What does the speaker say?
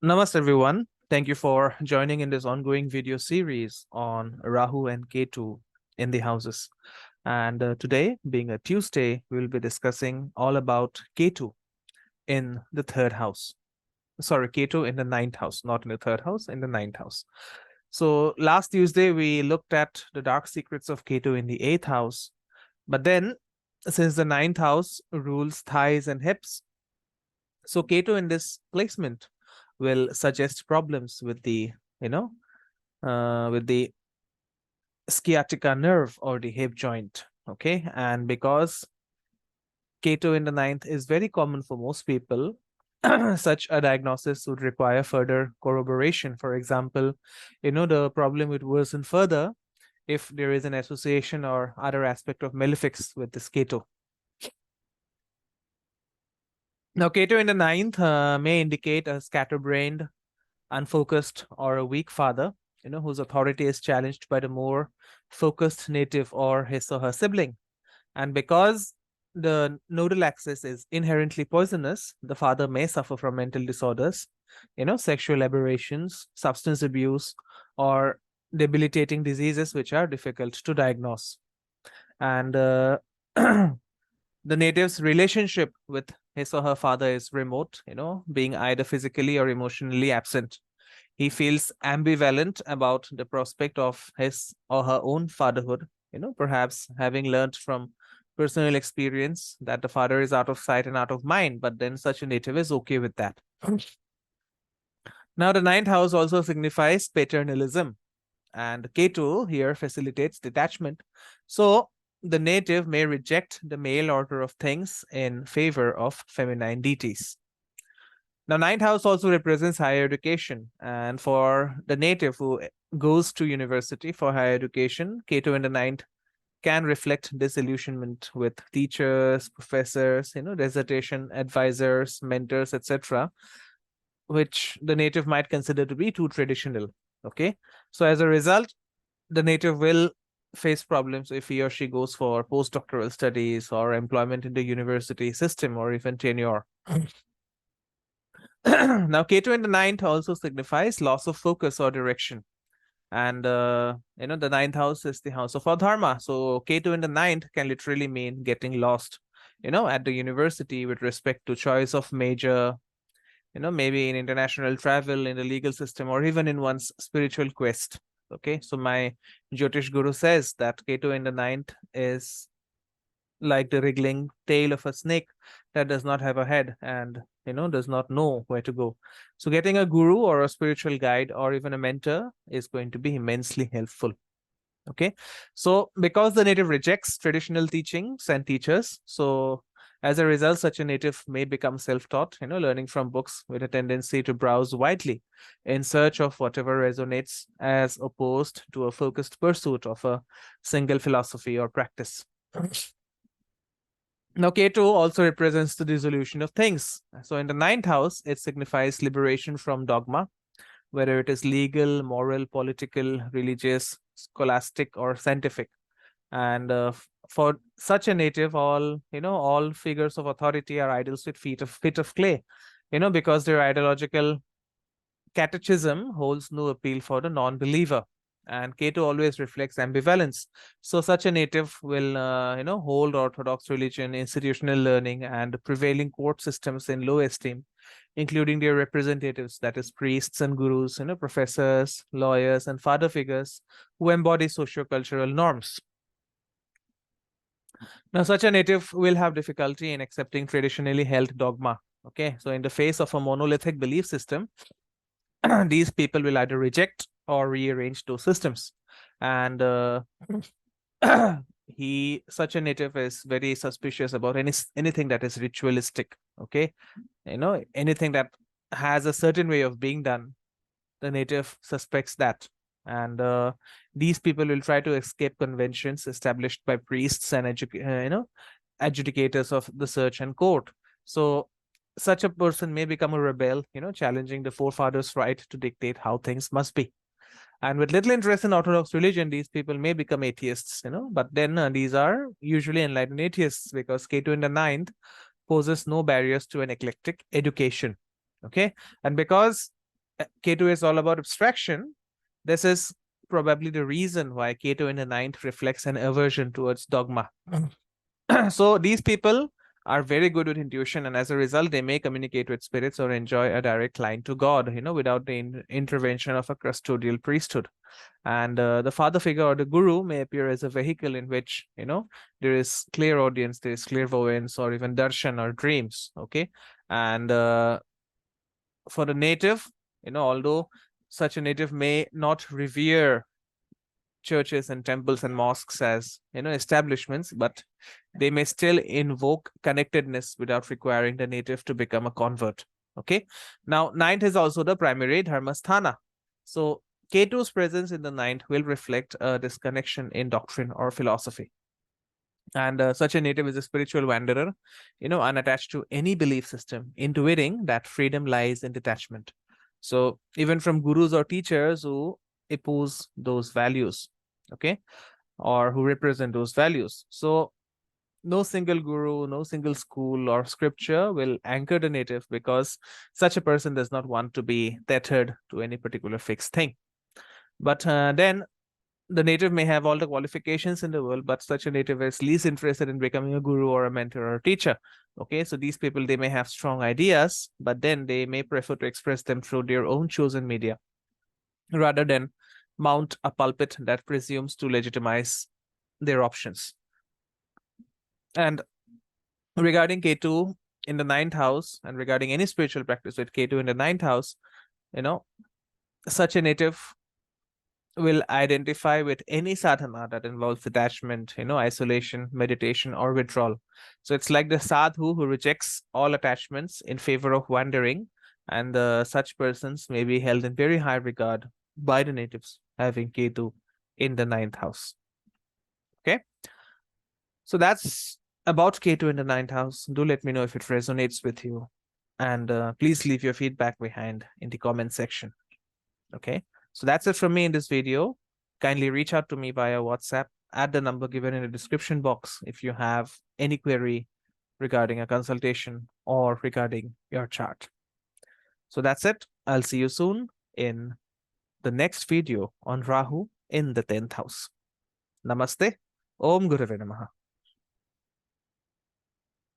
Namaste everyone. Thank you for joining in this ongoing video series on Rahu and Ketu in the houses. And today, being a Tuesday, we will be discussing all about Ketu in the third house. Sorry, Ketu in the ninth house, not in the third house, in the ninth house. So last Tuesday, we looked at the dark secrets of Ketu in the eighth house. But then, since the ninth house rules thighs and hips, so Ketu in this placement will suggest problems with the, with the sciatica nerve or the hip joint. Okay. And because Ketu in the ninth is very common for most people, such a diagnosis would require further corroboration. For example, the problem would worsen further if there is an association or other aspect of malefics with this Ketu. Now, Ketu in the ninth may indicate a scatterbrained, unfocused, or a weak father, whose authority is challenged by the more focused native or his or her sibling. And because the nodal axis is inherently poisonous, the father may suffer from mental disorders, sexual aberrations, substance abuse, or debilitating diseases which are difficult to diagnose. And the native's relationship with his or her father is remote, being either physically or emotionally absent. He feels ambivalent about the prospect of his or her own fatherhood, perhaps having learned from personal experience that the father is out of sight and out of mind, but then such a native is okay with that. Now, the ninth house also signifies paternalism, and Ketu here facilitates detachment. So, the native may reject the male order of things in favor of feminine deities. Now, ninth house also represents higher education. And for the native who goes to university for higher education, Ketu in the ninth can reflect disillusionment with teachers, professors, dissertation advisors, mentors, etc., which the native might consider to be too traditional. Okay. So as a result, the native will face problems if he or she goes for postdoctoral studies or employment in the university system or even tenure. Now, Ketu in the ninth also signifies loss of focus or direction. And, the ninth house is the house of our dharma. So Ketu in the ninth can literally mean getting lost, at the university with respect to choice of major, maybe in international travel, in the legal system, or even in one's spiritual quest. Okay. So my jyotish guru says that Ketu in the ninth is like the wriggling tail of a snake that does not have a head and does not know where to go. So getting a guru or a spiritual guide or even a mentor is going to be immensely helpful. Okay. So because the native rejects traditional teachings and teachers, so as a result, such a native may become self-taught, learning from books with a tendency to browse widely in search of whatever resonates, as opposed to a focused pursuit of a single philosophy or practice. Now, Ketu also represents the dissolution of things. So in the ninth house, it signifies liberation from dogma, whether it is legal, moral, political, religious, scholastic, or scientific. And for such a native, all figures of authority are idols with feet of clay, because their ideological catechism holds no appeal for the non-believer. And Ketu always reflects ambivalence. So such a native will, hold orthodox religion, institutional learning, and prevailing court systems in low esteem, including their representatives, that is priests and gurus, professors, lawyers, and father figures who embody socio-cultural norms. Now, such a native will have difficulty in accepting traditionally held dogma. Okay, so in the face of a monolithic belief system, these people will either reject or rearrange those systems. And such a native is very suspicious about anything that is ritualistic. Okay, anything that has a certain way of being done, the native suspects that. And these people will try to escape conventions established by priests and adjudicators of the church and court. So such a person may become a rebel, challenging the forefathers' right to dictate how things must be. And with little interest in Orthodox religion, these people may become atheists, but then these are usually enlightened atheists because Ketu in the ninth poses no barriers to an eclectic education. Okay. And because Ketu is all about abstraction. This is probably the reason why Ketu in the ninth reflects an aversion towards dogma. So these people are very good with intuition, and as a result, they may communicate with spirits or enjoy a direct line to God, without the intervention of a custodial priesthood. And the father figure or the guru may appear as a vehicle in which, there is clairaudience, there is clairvoyance, or even darshan or dreams. Okay. And for the native, although such a native may not revere churches and temples and mosques as establishments, but they may still invoke connectedness without requiring the native to become a convert. Okay. Now, ninth is also the primary dharmasthana. So Ketu's presence in the ninth will reflect a disconnection in doctrine or philosophy. And such a native is a spiritual wanderer, unattached to any belief system, intuiting that freedom lies in detachment. So even from gurus or teachers who oppose those values, okay, or who represent those values. So no single guru, no single school or scripture will anchor the native, because such a person does not want to be tethered to any particular fixed thing. But then the native may have all the qualifications in the world, but such a native is least interested in becoming a guru or a mentor or a teacher. Okay, so these people, they may have strong ideas, but then they may prefer to express them through their own chosen media rather than mount a pulpit that presumes to legitimize their options. And regarding Ketu in the ninth house, and regarding any spiritual practice with Ketu in the ninth house, such a native will identify with any sadhana that involves detachment, isolation, meditation, or withdrawal. So it's like the sadhu who rejects all attachments in favor of wandering, and such persons may be held in very high regard by the natives having Ketu in the ninth house. Okay. So that's about Ketu in the ninth house. Do let me know if it resonates with you. And please leave your feedback behind in the comment section. Okay. So that's it from me in this video. Kindly reach out to me via WhatsApp at the number given in the description box if you have any query regarding a consultation or regarding your chart. So that's it. I'll see you soon in the next video on Rahu in the 10th house. Namaste. Om Gurave Namaha.